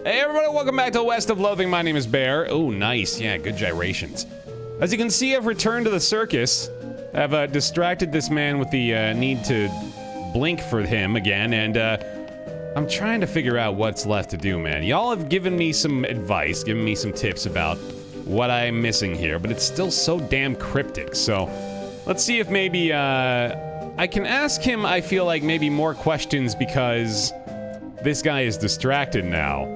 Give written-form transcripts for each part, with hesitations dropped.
Hey everybody, welcome back to West of Loathing. My name is Baer. Oh, nice. Yeah, good gyrations. As you can see, I've returned to the circus. I've distracted this man with the need to blink for him again, and I'm trying to figure out what's left to do, man. Y'all have given me some advice, given me some tips about what I'm missing here, but it's still so damn cryptic, so let's see if maybe I can ask him, I feel like, maybe more questions because this guy is distracted now.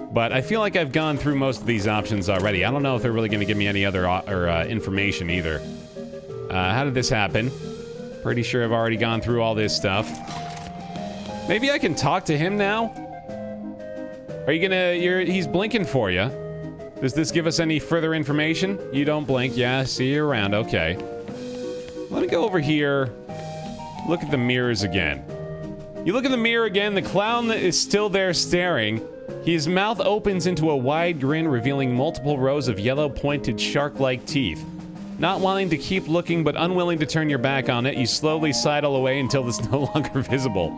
But I feel like I've gone through most of these options already. I don't know if they're really going to give me any other information either. How did this happen? Pretty sure I've already gone through all this stuff. Maybe I can talk to him now? Are you gonna... he's blinking for you. Does this give us any further information? You don't blink. Yeah, see you around. Okay. Let me go over here. Look at the mirrors again. You look in the mirror again, the clown is still there staring. His mouth opens into a wide grin, revealing multiple rows of yellow, pointed, shark-like teeth. Not wanting to keep looking, but unwilling to turn your back on it, you slowly sidle away until it's no longer visible.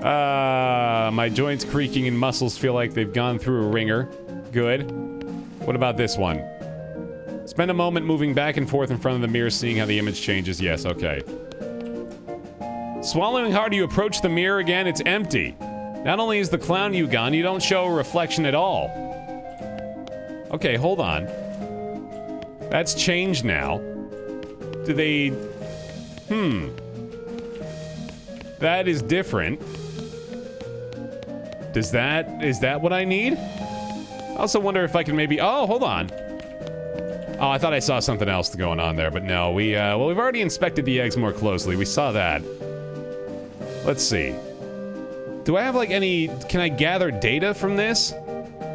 My joints creaking and muscles feel like they've gone through a ringer. Good. What about this one? Spend a moment moving back and forth in front of the mirror, seeing how the image changes. Yes, okay. Swallowing hard, you approach the mirror again. It's empty. Not only is the clown you gone, you don't show a reflection at all. Okay, hold on. That's changed now. Do they... That is different. Is that what I need? I also wonder if I can maybe... Oh, hold on. Oh, I thought I saw something else going on there, but no. Well, we've already inspected the eggs more closely. We saw that. Let's see. Do I have, like, any... Can I gather data from this?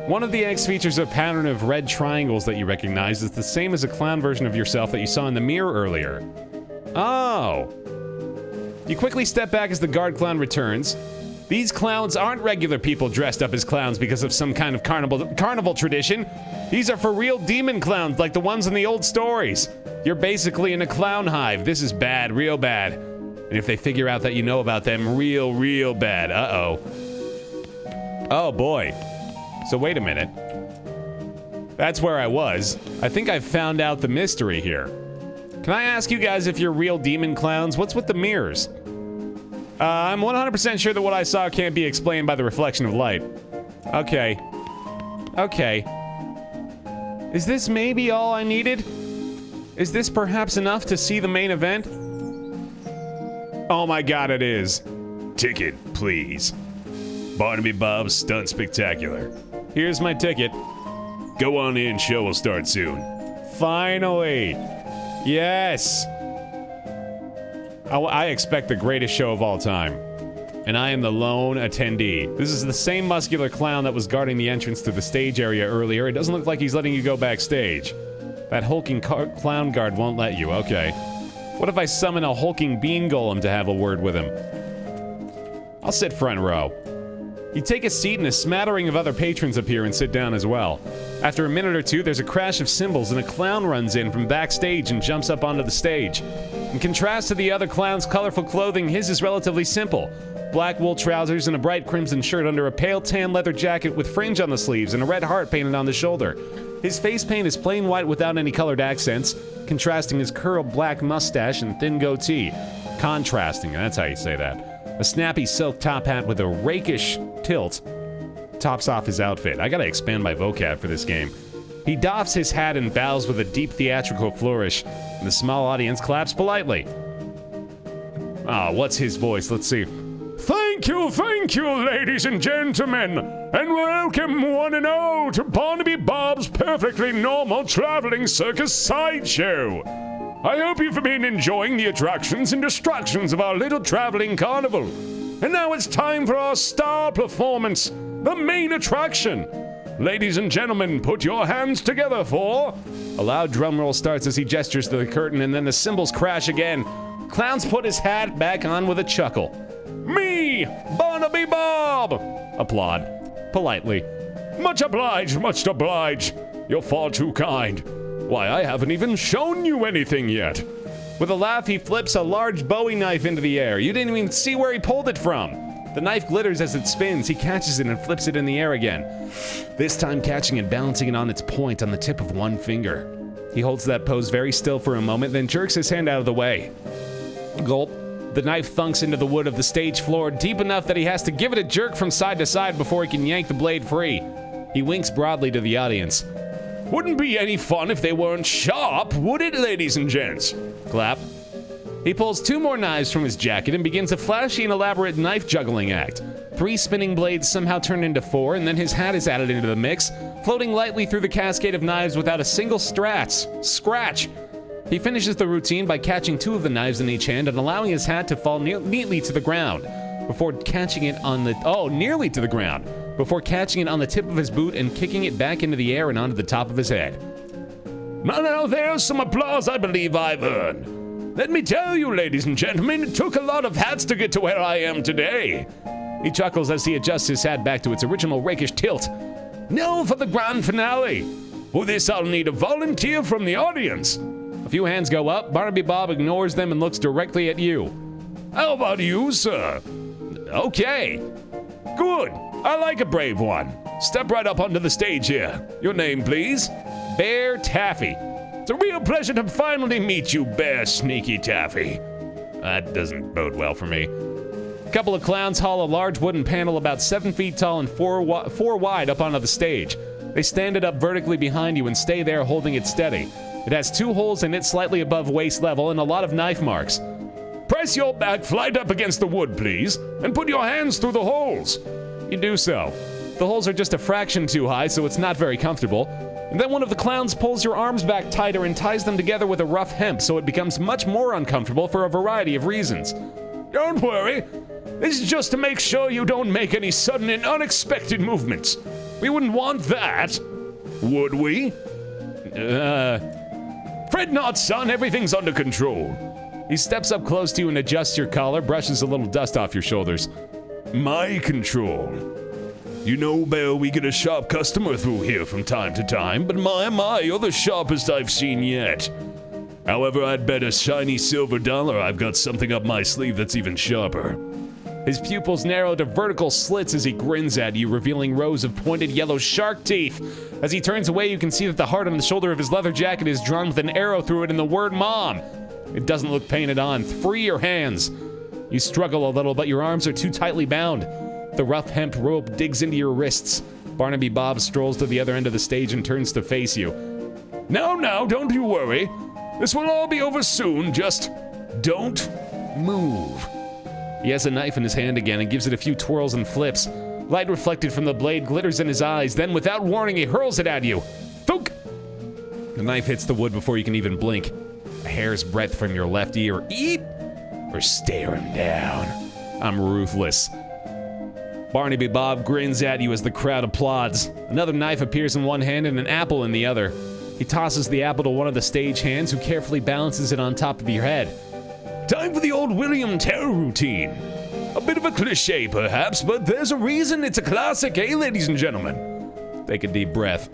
One of the eggs features a pattern of red triangles that you recognize. It's the same as a clown version of yourself that you saw in the mirror earlier. Oh. You quickly step back as the guard clown returns. These clowns aren't regular people dressed up as clowns because of some kind of carnival tradition. These are for real demon clowns like the ones in the old stories. You're basically in a clown hive. This is bad, real bad. And if they figure out that you know about them, real bad. Uh-oh. Oh, boy. So wait a minute. That's where I was. I think I've found out the mystery here. Can I ask you guys if you're real demon clowns? What's with the mirrors? I'm 100% sure that what I saw can't be explained by the reflection of light. Okay. Okay. Is this maybe all I needed? Is this perhaps enough to see the main event? Oh my god, it is. Ticket, please. Barnaby Bob's Stunt Spectacular. Here's my ticket. Go on in, show will start soon. Finally! Yes! I expect the greatest show of all time. And I am the lone attendee. This is the same muscular clown that was guarding the entrance to the stage area earlier. It doesn't look like he's letting you go backstage. That hulking clown guard won't let you, okay. What if I summon a hulking bean golem to have a word with him? I'll sit front row. You take a seat and a smattering of other patrons appear and sit down as well. After a minute or two, there's a crash of cymbals and a clown runs in from backstage and jumps up onto the stage. In contrast to the other clown's colorful clothing, his is relatively simple. Black wool trousers and a bright crimson shirt under a pale tan leather jacket with fringe on the sleeves and a red heart painted on the shoulder. His face paint is plain white without any colored accents, contrasting his curled black mustache and thin goatee. Contrasting, that's how you say that. A snappy silk top hat with a rakish tilt tops off his outfit. I gotta expand my vocab for this game. He doffs his hat and bows with a deep theatrical flourish, and the small audience claps politely. Ah, what's his voice? Let's see. Thank you, ladies and gentlemen, and welcome one and all to Barnaby Bob's perfectly normal traveling circus sideshow. I hope you've been enjoying the attractions and distractions of our little traveling carnival. And now it's time for our star performance, the main attraction. Ladies and gentlemen, put your hands together for... A loud drum roll starts as he gestures to the curtain, and then the cymbals crash again. Clowns put his hat back on with a chuckle. Me, Barnaby Bob! Applaud. Politely. Much obliged, much obliged. You're far too kind. Why, I haven't even shown you anything yet. With a laugh, he flips a large Bowie knife into the air. You didn't even see where he pulled it from. The knife glitters as it spins. He catches it and flips it in the air again, this time catching and balancing it on its point on the tip of one finger. He holds that pose very still for a moment, then jerks his hand out of the way. Gulp. The knife thunks into the wood of the stage floor deep enough that he has to give it a jerk from side to side before he can yank the blade free. He winks broadly to the audience. Wouldn't be any fun if they weren't sharp, would it, ladies and gents? Clap. He pulls 2 more knives from his jacket and begins a flashy and elaborate knife juggling act. 3 spinning blades somehow turn into 4, and then his hat is added into the mix, floating lightly through the cascade of knives without a single scratch. He finishes the routine by catching 2 of the knives in each hand and allowing his hat to fall neatly to the ground before catching it on the nearly to the ground before catching it on the tip of his boot and kicking it back into the air and onto the top of his head. Now there's some applause I believe I've earned. Let me tell you, ladies and gentlemen, it took a lot of hats to get to where I am today. He chuckles as he adjusts his hat back to its original rakish tilt. Now for the grand finale. For this I'll need a volunteer from the audience. A few hands go up. Barnaby Bob ignores them and looks directly at you. How about you, sir? Okay. Good. I like a brave one. Step right up onto the stage here. Your name, please? BaerTaffy. It's a real pleasure to finally meet you, Bear Sneaky Taffy. That doesn't bode well for me. A couple of clowns haul a large wooden panel about 7 feet tall and 4 wide up onto the stage. They stand it up vertically behind you and stay there holding it steady. It has 2 holes in it slightly above waist level and a lot of knife marks. Press your back flat up against the wood, please, and put your hands through the holes. You do so. The holes are just a fraction too high, so it's not very comfortable. And then one of the clowns pulls your arms back tighter and ties them together with a rough hemp, so it becomes much more uncomfortable for a variety of reasons. Don't worry. This is just to make sure you don't make any sudden and unexpected movements. We wouldn't want that. Would we? Fret not, son. Everything's under control. He steps up close to you and adjusts your collar, brushes a little dust off your shoulders. My control. You know, Bear, we get a sharp customer through here from time to time, but my, you're the sharpest I've seen yet. However, I'd bet a shiny silver dollar I've got something up my sleeve that's even sharper. His pupils narrow to vertical slits as he grins at you, revealing rows of pointed yellow shark teeth. As he turns away, you can see that the heart on the shoulder of his leather jacket is drawn with an arrow through it and the word Mom. It doesn't look painted on. Free your hands. You struggle a little, but your arms are too tightly bound. The rough hemp rope digs into your wrists. Barnaby Bob strolls to the other end of the stage and turns to face you. Now, don't you worry. This will all be over soon. Just don't move. He has a knife in his hand again and gives it a few twirls and flips. Light reflected from the blade glitters in his eyes. Then, without warning, he hurls it at you. Thunk! The knife hits the wood before you can even blink. A hair's breadth from your left ear. Eat! Or stare him down. I'm ruthless. Barnaby Bob grins at you as the crowd applauds. Another knife appears in one hand and an apple in the other. He tosses the apple to one of the stage hands, who carefully balances it on top of your head. Time for the old William Tell routine. A bit of a cliche, perhaps, but there's a reason it's a classic, eh, ladies and gentlemen? Take a deep breath.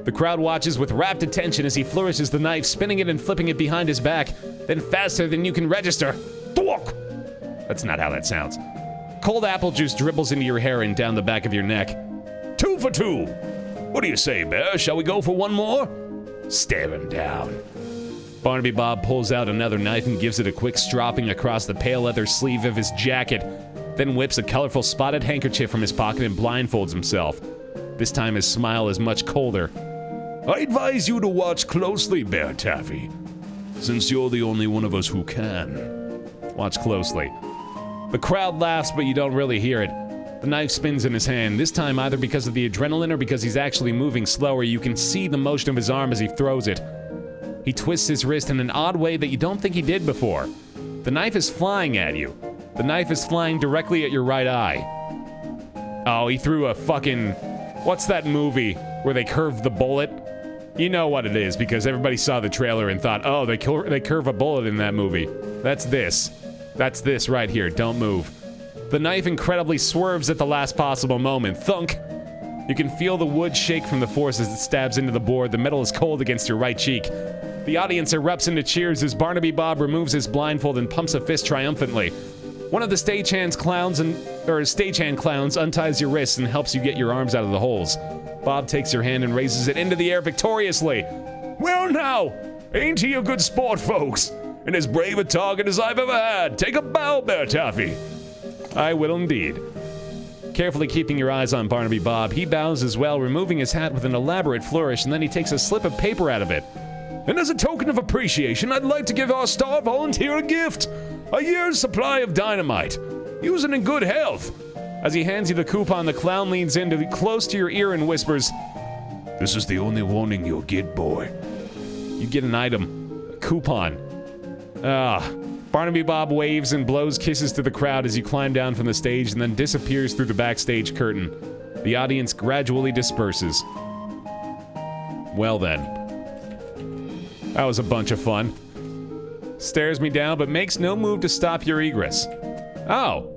The crowd watches with rapt attention as he flourishes the knife, spinning it and flipping it behind his back, then faster than you can register. Thwok! That's not how that sounds. Cold apple juice dribbles into your hair and down the back of your neck. 2 for 2. What do you say, Bear? Shall we go for one more? Stare him down. Barnaby Bob pulls out another knife and gives it a quick stropping across the pale leather sleeve of his jacket, then whips a colorful spotted handkerchief from his pocket and blindfolds himself. This time his smile is much colder. I advise you to watch closely, BaerTaffy, since you're the only one of us who can. Watch closely. The crowd laughs, but you don't really hear it. The knife spins in his hand, this time either because of the adrenaline or because he's actually moving slower. You can see the motion of his arm as he throws it. He twists his wrist in an odd way that you don't think he did before. The knife is flying at you. The knife is flying directly at your right eye. Oh, he threw a fucking... What's that movie where they curve the bullet? You know what it is, because everybody saw the trailer and thought, oh, they curve a bullet in that movie. That's this. That's this right here. Don't move. The knife incredibly swerves at the last possible moment. Thunk! You can feel the wood shake from the force as it stabs into the board. The metal is cold against your right cheek. The audience erupts into cheers as Barnaby Bob removes his blindfold and pumps a fist triumphantly. One of the stagehand clowns unties your wrists and helps you get your arms out of the holes. Bob takes your hand and raises it into the air victoriously. Well now, ain't he a good sport, folks? And as brave a target as I've ever had. Take a bow, BaerTaffy. I will indeed. Carefully keeping your eyes on Barnaby Bob, he bows as well, removing his hat with an elaborate flourish, and then he takes a slip of paper out of it. And as a token of appreciation, I'd like to give our star volunteer a gift. A year's supply of dynamite. Use it in good health. As he hands you the coupon, the clown leans in close to your ear and whispers, This is the only warning you'll get, boy. You get an item. A coupon. Barnaby Bob waves and blows kisses to the crowd as you climb down from the stage and then disappears through the backstage curtain. The audience gradually disperses. Well then. That was a bunch of fun. Stares me down, but makes no move to stop your egress. Oh.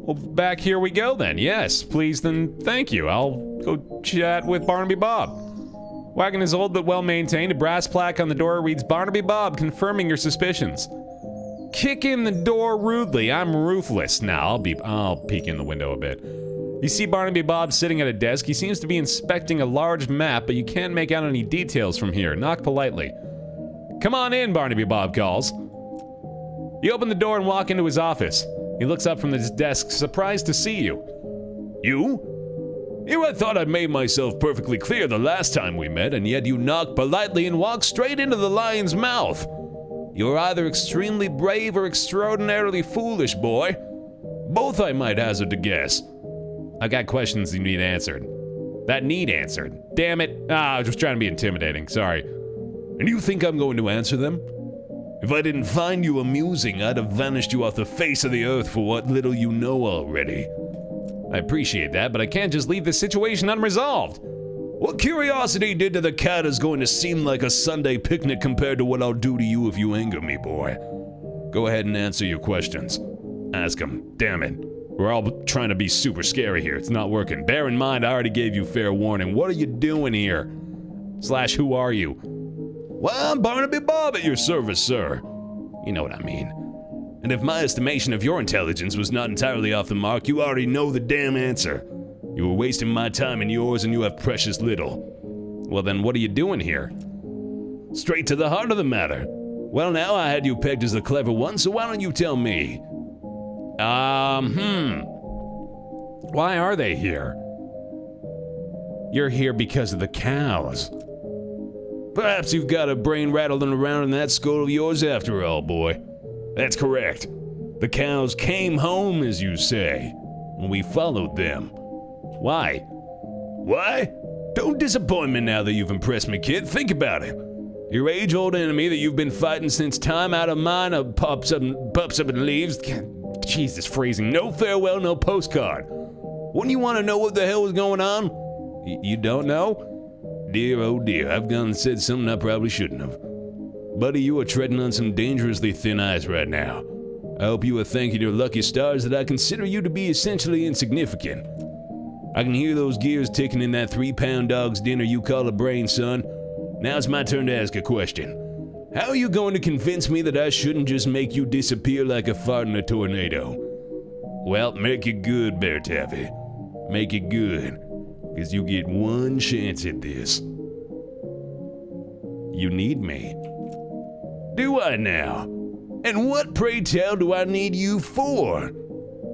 Well, back here we go then. Yes, please then thank you. I'll go chat with Barnaby Bob. Wagon is old but well maintained. A brass plaque on the door reads Barnaby Bob, confirming your suspicions. Kick in the door rudely. I'm ruthless. Now, I'll peek in the window a bit. You see Barnaby Bob sitting at a desk. He seems to be inspecting a large map, but you can't make out any details from here. Knock politely. Come on in, Barnaby Bob calls. You open the door and walk into his office. He looks up from his desk, surprised to see you. You? Here I thought I'd made myself perfectly clear the last time we met, and yet you knock politely and walk straight into the lion's mouth. You're either extremely brave or extraordinarily foolish, boy. Both, I might hazard to guess. I got questions you need answered. That need answered. Damn it. I was just trying to be intimidating. Sorry. And you think I'm going to answer them? If I didn't find you amusing, I'd have vanished you off the face of the earth for what little you know already. I appreciate that, but I can't just leave this situation unresolved. What curiosity did to the cat is going to seem like a Sunday picnic compared to what I'll do to you if you anger me, boy. Go ahead and answer your questions. Ask them. Damn it. We're all trying to be super scary here. It's not working. Bear in mind, I already gave you fair warning. What are you doing here? / who are you? Well, I'm Barnaby Bob at your service, sir. You know what I mean. And if my estimation of your intelligence was not entirely off the mark, you already know the damn answer. You were wasting my time and yours, and you have precious little. Well then, what are you doing here? Straight to the heart of the matter. Well now, I had you pegged as the clever one, so why don't you tell me? Why are they here? You're here because of the cows. Perhaps you've got a brain rattling around in that skull of yours after all, boy. That's correct. The cows came home, as you say, and we followed them. Why? Why? Don't disappoint me now that you've impressed me, kid. Think about it. Your age-old enemy that you've been fighting since time out of mind pops up and leaves. Jesus, phrasing. No farewell, no postcard. Wouldn't you want to know what the hell was going on? You don't know? Dear, oh dear, I've gone and said something I probably shouldn't have. Buddy, you are treading on some dangerously thin ice right now. I hope you are thanking your lucky stars that I consider you to be essentially insignificant. I can hear those gears ticking in that 3-pound dog's dinner you call a brain, son. Now it's my turn to ask a question. How are you going to convince me that I shouldn't just make you disappear like a fart in a tornado? Well, make it good, BaerTaffy. Make it good, because you get one chance at this. You need me. Do I now? And what, pray tell, do I need you for?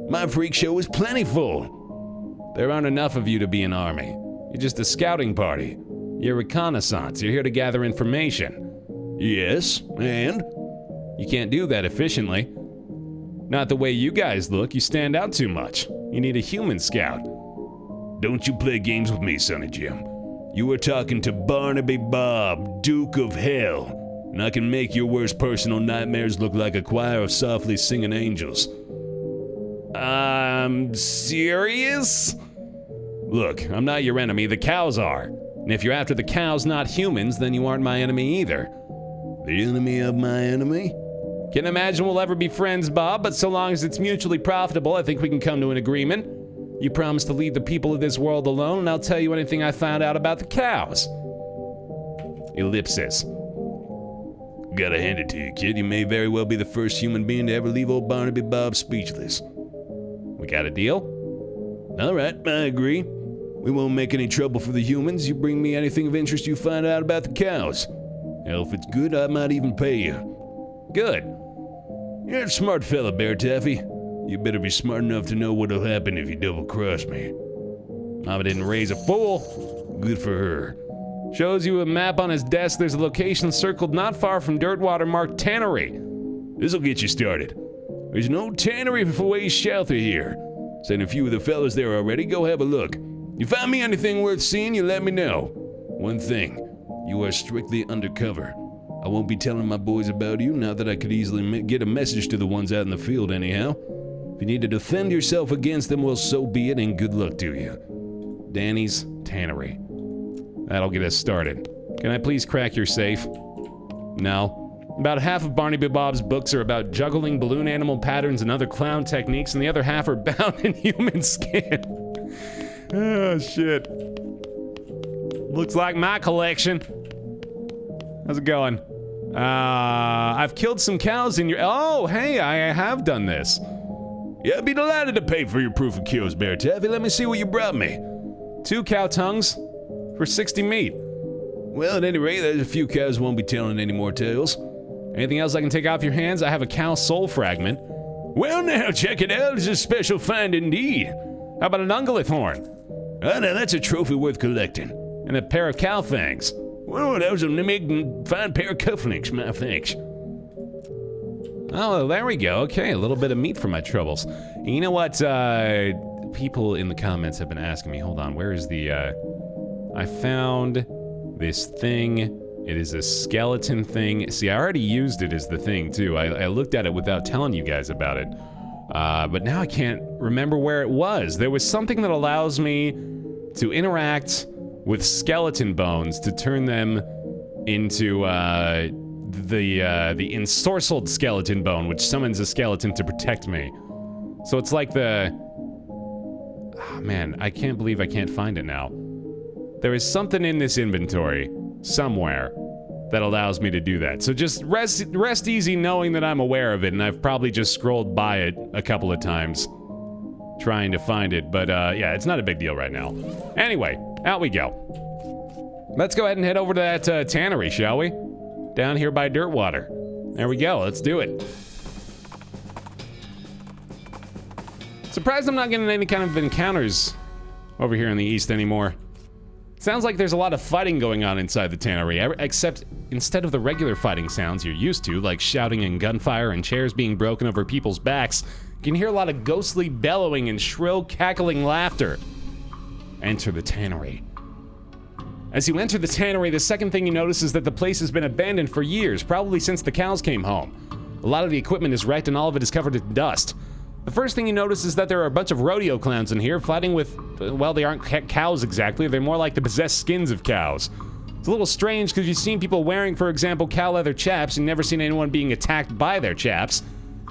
My freak show is plentiful. There aren't enough of you to be an army. You're just a scouting party. You're reconnaissance. You're here to gather information. Yes, and? You can't do that efficiently. Not the way you guys look. You stand out too much. You need a human scout. Don't you play games with me, Sonny Jim. You were talking to Barnaby Bob, Duke of Hell, and I can make your worst personal nightmares look like a choir of softly singing angels. Serious? Look, I'm not your enemy, the cows are. And if you're after the cows, not humans, then you aren't my enemy either. The enemy of my enemy? Can't imagine we'll ever be friends, Bob, but so long as it's mutually profitable, I think we can come to an agreement. You promise to leave the people of this world alone, and I'll tell you anything I found out about the cows. Ellipsis. Gotta hand it to you, kid. You may very well be the first human being to ever leave old Barnaby Bob speechless. We got a deal? All right, I agree. We won't make any trouble for the humans. You bring me anything of interest you find out about the cows. Hell, if it's good, I might even pay you. Good. You're a smart fella, BaerTaffy. You better be smart enough to know what'll happen if you double-cross me. Mama didn't raise a fool. Good for her. Shows you a map on his desk. There's a location circled not far from Dirtwater marked Tannery. This'll get you started. There's an old tannery for ways south of here. Sent a few of the fellas there already. Go have a look. You find me anything worth seeing, you let me know. One thing, you are strictly undercover. I won't be telling my boys about you, not that I could easily get a message to the ones out in the field anyhow. If you need to defend yourself against them, well, so be it, and good luck to you. Danny's Tannery. That'll get us started. Can I please crack your safe? No. About half of Barnaby Bob's books are about juggling balloon animal patterns and other clown techniques, and the other half are bound in human skin. Oh, shit. Looks like my collection. How's it going? I've killed some cows in your... Oh, hey, I have done this. Yeah, I'd be delighted to pay for your proof of kills, BaerTaffy. Let me see what you brought me. 2 cow tongues for 60 meat. Well, at any rate, there's a few cows won't be telling any more tales. Anything else I can take off your hands? I have a cow soul fragment. Well, now, check it out. It's a special find indeed. How about an ungulate horn? Oh, now that's a trophy worth collecting. And a pair of cow fangs. Well, that was a fine pair of cufflinks, my thanks. Oh, there we go. Okay, a little bit of meat for my troubles. And you know what? People in the comments have been asking me. Hold on, where is the... I found this thing. It is a skeleton thing. See, I already used it as the thing, too. I looked at it without telling you guys about it. But now I can't remember where it was. There was something that allows me to interact with skeleton bones to turn them into the ensorcelled skeleton bone, which summons a skeleton to protect me. So it's like the... Oh, man, I can't believe I can't find it now. There is something in this inventory, somewhere, that allows me to do that. So just rest easy knowing that I'm aware of it, and I've probably just scrolled by it a couple of times trying to find it, but yeah, it's not a big deal right now. Anyway, out we go. Let's go ahead and head over to that tannery, shall we? Down here by Dirtwater. There we go, let's do it. Surprised I'm not getting any kind of encounters over here in the east anymore. Sounds like there's a lot of fighting going on inside the tannery, except instead of the regular fighting sounds you're used to, like shouting and gunfire and chairs being broken over people's backs, you can hear a lot of ghostly bellowing and shrill cackling laughter. Enter the tannery. As you enter the tannery, the second thing you notice is that the place has been abandoned for years, probably since the cows came home. A lot of the equipment is wrecked and all of it is covered in dust. The first thing you notice is that there are a bunch of rodeo clowns in here fighting with, well, they aren't cows exactly, they're more like the possessed skins of cows. It's a little strange because you've seen people wearing, for example, cow leather chaps and never seen anyone being attacked by their chaps.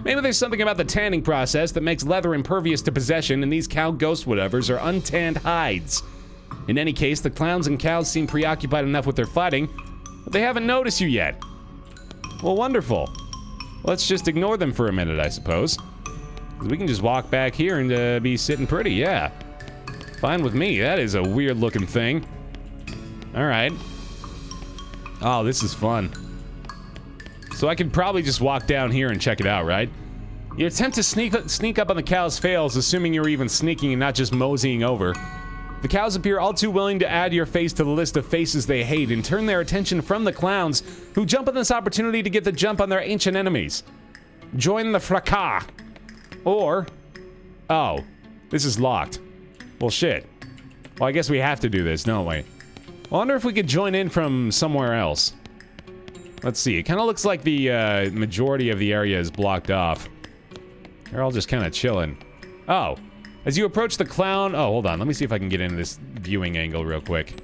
Maybe there's something about the tanning process that makes leather impervious to possession and these cow ghost whatevers are untanned hides. In any case, the clowns and cows seem preoccupied enough with their fighting, but they haven't noticed you yet. Well, wonderful. Let's just ignore them for a minute, I suppose. We can just walk back here and be sitting pretty, yeah. Fine with me. That is a weird looking thing. Alright. Oh, this is fun. So I could probably just walk down here and check it out, right? Your attempt to sneak up on the cows fails, assuming you're even sneaking and not just moseying over. The cows appear all too willing to add your face to the list of faces they hate and turn their attention from the clowns, who jump on this opportunity to get the jump on their ancient enemies. Join the fracas. Or, oh, this is locked. Well, shit. Well, I guess we have to do this, don't we? I wonder if we could join in from somewhere else. Let's see. It kind of looks like the majority of the area is blocked off. They're all just kind of chilling. Oh, as you approach the clown... Oh, hold on. Let me see if I can get into this viewing angle real quick.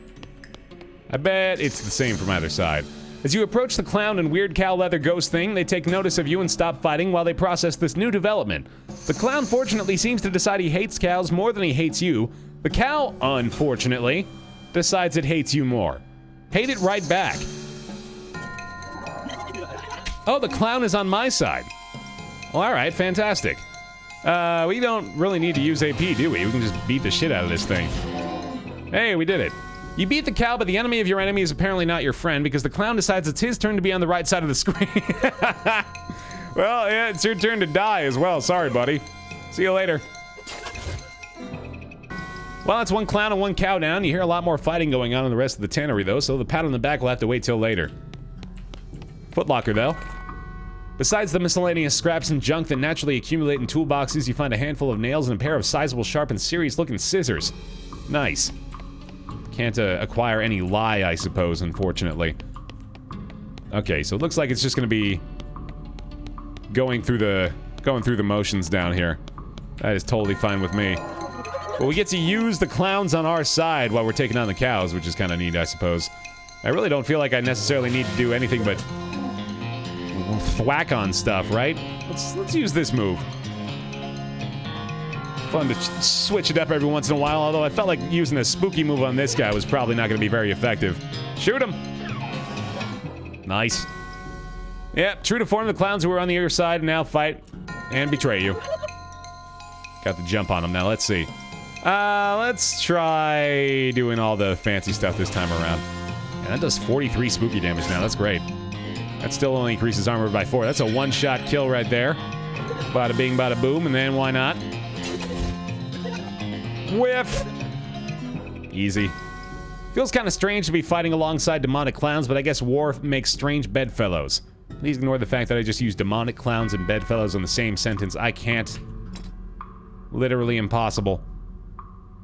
I bet it's the same from either side. As you approach the clown and weird cow leather ghost thing, they take notice of you and stop fighting while they process this new development. The clown fortunately seems to decide he hates cows more than he hates you. The cow, unfortunately, decides it hates you more. Hate it right back. Oh, the clown is on my side. Well, all right, fantastic. We don't really need to use AP, do we? We can just beat the shit out of this thing. Hey, we did it. You beat the cow, but the enemy of your enemy is apparently not your friend because the clown decides it's his turn to be on the right side of the screen. Well, yeah, it's your turn to die as well. Sorry, buddy. See you later. Well, that's one clown and one cow down. You hear a lot more fighting going on in the rest of the tannery, though, so the pat on the back will have to wait till later. Footlocker, though. Besides the miscellaneous scraps and junk that naturally accumulate in toolboxes, you find a handful of nails and a pair of sizable, sharp, and serious-looking scissors. Nice. Can't acquire any lie, I suppose, unfortunately. Okay, so it looks like it's just gonna be going through the motions down here. That is totally fine with me. But we get to use the clowns on our side while we're taking on the cows, which is kind of neat, I suppose. I really don't feel like I necessarily need to do anything but whack on stuff, right? Let's use this move. Fun to switch it up every once in a while, although I felt like using a spooky move on this guy was probably not going to be very effective. Shoot him! Nice. Yep, true to form, the clowns who are on the other side now fight and betray you. Got the jump on him now, let's see. Let's try doing all the fancy stuff this time around. And that does 43 spooky damage now, that's great. That still only increases armor by 4. That's a one-shot kill right there. Bada bing, bada boom, and then why not? Whiff! Easy. Feels kind of strange to be fighting alongside demonic clowns, but I guess war makes strange bedfellows. Please ignore the fact that I just used demonic clowns and bedfellows in the same sentence. I can't. Literally impossible.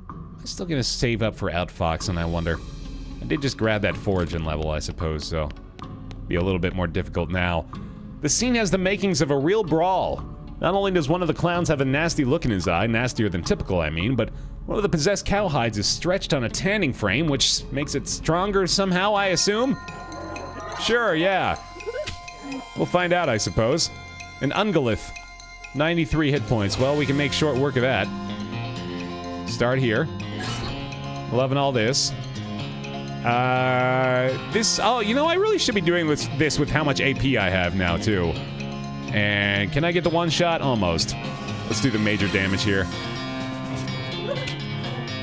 I'm still gonna save up for Outfox, and I wonder. I did just grab that foraging level, I suppose, so be a little bit more difficult now. The scene has the makings of a real brawl. Not only does one of the clowns have a nasty look in his eye, nastier than typical, I mean, but one of the possessed cowhides is stretched on a tanning frame, which makes it stronger somehow, I assume? Sure, yeah. We'll find out, I suppose. An Ungolith. 93 hit points. Well, we can make short work of that. Start here. Loving all this. Oh, you know, I really should be doing this with how much AP I have now, too. And can I get the one shot? Almost. Let's do the major damage here.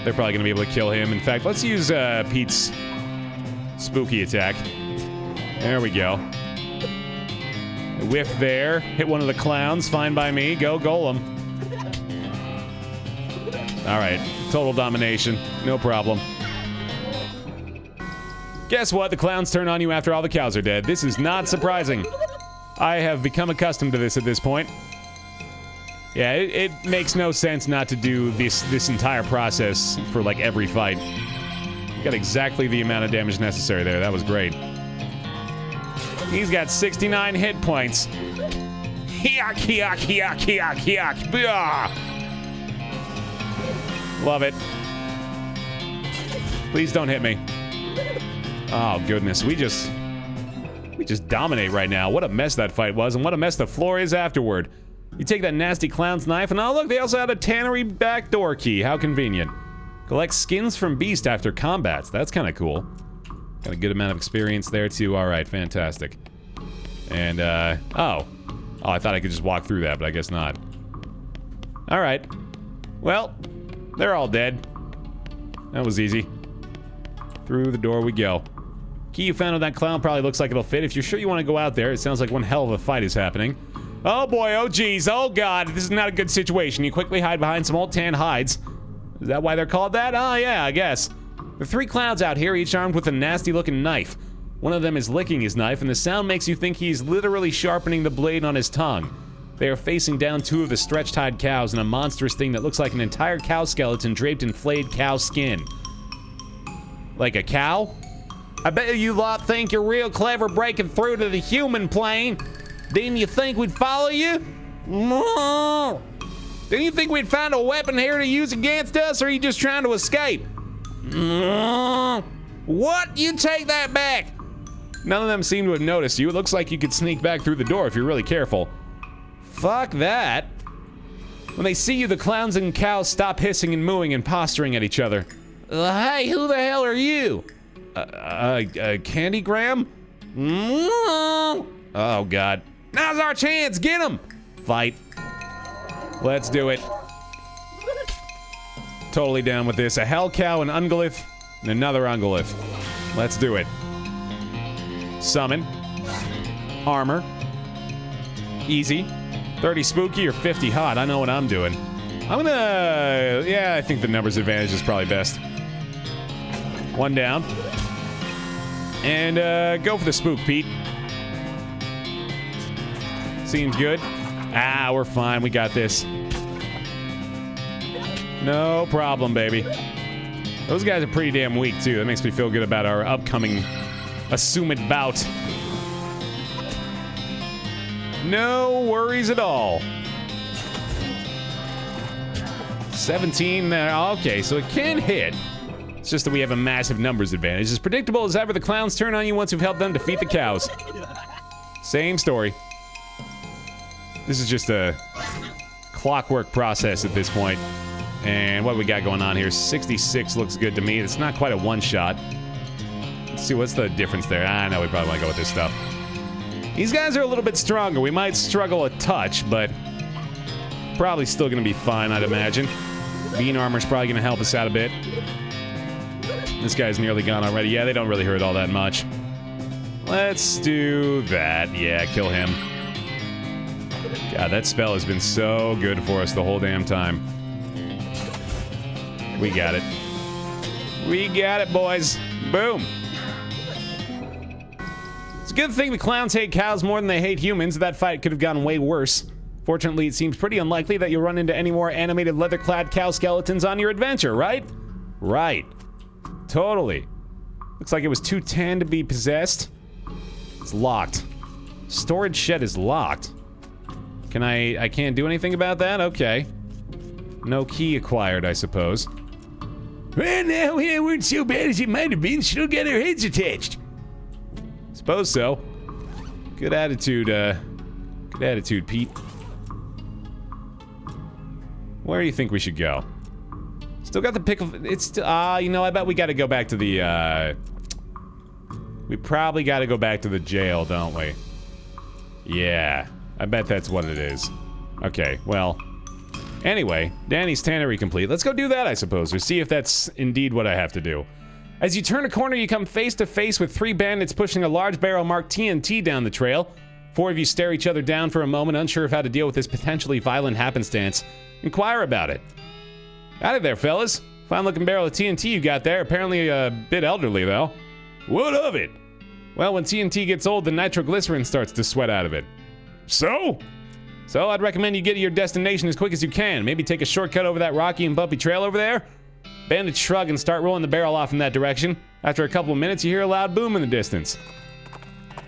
They're probably going to be able to kill him. In fact, let's use Pete's spooky attack. There we go. Whiff there. Hit one of the clowns. Fine by me. Go Golem. Alright. Total domination. No problem. Guess what? The clowns turn on you after all the cows are dead. This is not surprising. I have become accustomed to this at this point. Yeah, it makes no sense not to do this entire process for, like, every fight. Got exactly the amount of damage necessary there. That was great. He's got 69 hit points. Yuck, yuck, yuck, yuck, yuck. Blah. Love it. Please don't hit me. Oh, goodness. We just dominate right now. What a mess that fight was, and what a mess the floor is afterward. You take that nasty clown's knife, and oh look, they also had a tannery backdoor key. How convenient. Collect skins from beast after combats. That's kind of cool. Got a good amount of experience there, too. Alright, fantastic. And, oh, I thought I could just walk through that, but I guess not. Alright. Well, they're all dead. That was easy. Through the door we go. Key you found on that clown probably looks like it'll fit. If you're sure you want to go out there, it sounds like one hell of a fight is happening. Oh boy, oh geez, oh god, this is not a good situation. You quickly hide behind some old tan hides. Is that why they're called that? Oh yeah, I guess. There are 3 clowns out here, each armed with a nasty looking knife. One of them is licking his knife, and the sound makes you think he's literally sharpening the blade on his tongue. They are facing down 2 of the stretched hide cows and a monstrous thing that looks like an entire cow skeleton draped in flayed cow skin. Like a cow? I bet you lot think you're real clever breaking through to the human plane. Didn't you think we'd follow you? Didn't you think we'd find a weapon here to use against us, or are you just trying to escape? What? You take that back! None of them seem to have noticed you. It looks like you could sneak back through the door if you're really careful. Fuck that. When they see you, the clowns and cows stop hissing and mooing and posturing at each other. Hey, who the hell are you? Candygram? Oh, God. Now's our chance. Get him. Fight. Let's do it. Totally down with this. A hell cow, an ungolith, and another ungolith. Let's do it. Summon. Armor. Easy. 30 spooky or 50 hot. I know what I'm doing. I'm gonna... Yeah, I think the numbers advantage is probably best. One down. And go for the spook, Pete. Seems good. Ah, we're fine. We got this. No problem, baby. Those guys are pretty damn weak, too. That makes me feel good about our upcoming assumed bout. No worries at all. 17 there. Okay, so it can hit. It's just that we have a massive numbers advantage. As predictable as ever, the clowns turn on you once you've helped them defeat the cows. Same story. This is just a clockwork process at this point. And what we got going on here? 66 looks good to me. It's not quite a one-shot. Let's see, what's the difference there? I know we probably want to go with this stuff. These guys are a little bit stronger. We might struggle a touch, but probably still going to be fine, I'd imagine. Bean armor's probably going to help us out a bit. This guy's nearly gone already. Yeah, they don't really hurt all that much. Let's do that. Yeah, kill him. God, that spell has been so good for us the whole damn time. We got it. We got it, boys. Boom. It's a good thing the clowns hate cows more than they hate humans. That fight could have gone way worse. Fortunately, it seems pretty unlikely that you'll run into any more animated leather-clad cow skeletons on your adventure, right? Right. Totally. Looks like it was too tan to be possessed. It's locked. Storage shed is locked. Can I can't do anything about that? Okay. No key acquired, I suppose. Well, now, we weren't so bad as it might have been. Still got our heads attached. Suppose so. Good attitude, Pete. Where do you think we should go? Still got the pickle. It's still, you know, I bet we gotta go back to the, we probably gotta go back to the jail, don't we? Yeah, I bet that's what it is. Okay, well. Anyway, Danny's tannery complete. Let's go do that, I suppose, or see if that's indeed what I have to do. As you turn a corner, you come face to face with 3 bandits pushing a large barrel marked TNT down the trail. 4 of you stare each other down for a moment, unsure of how to deal with this potentially violent happenstance. Inquire about it. Howdy there, fellas. Fine-looking barrel of TNT you got there. Apparently a bit elderly, though. What of it? Well, when TNT gets old, the nitroglycerin starts to sweat out of it. So? So I'd recommend you get to your destination as quick as you can. Maybe take a shortcut over that rocky and bumpy trail over there. Bandits shrug and start rolling the barrel off in that direction. After a couple of minutes, you hear a loud boom in the distance.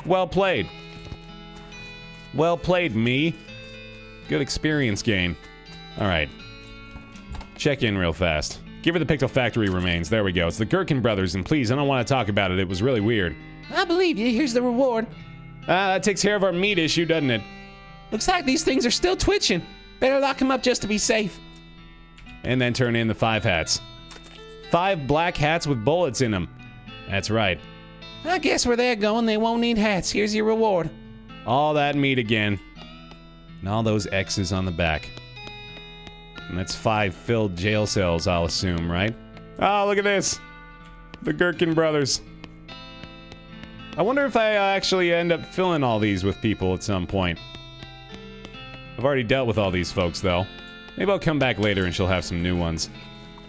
Well played. Well played, me. Good experience gain. Alright. Check in real fast. Give her the Picto Factory remains. There we go. It's the Gherkin brothers, and please, I don't want to talk about it. It was really weird. I believe you. Here's the reward. That takes care of our meat issue, doesn't it? Looks like these things are still twitching. Better lock them up just to be safe. And then turn in the 5 hats. 5 black hats with bullets in them. That's right. I guess where they're going, they won't need hats. Here's your reward. All that meat again. And all those X's on the back. And that's 5 filled jail cells, I'll assume, right? Oh, look at this. The Gherkin brothers. I wonder if I actually end up filling all these with people at some point. I've already dealt with all these folks, though. Maybe I'll come back later and she'll have some new ones.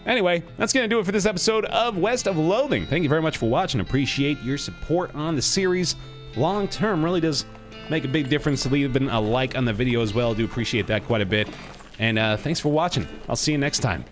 Anyway, that's going to do it for this episode of West of Loathing. Thank you very much for watching. Appreciate your support on the series. Long term really does make a big difference. Leaving a like on the video as well. I do appreciate that quite a bit. And thanks for watching. I'll see you next time.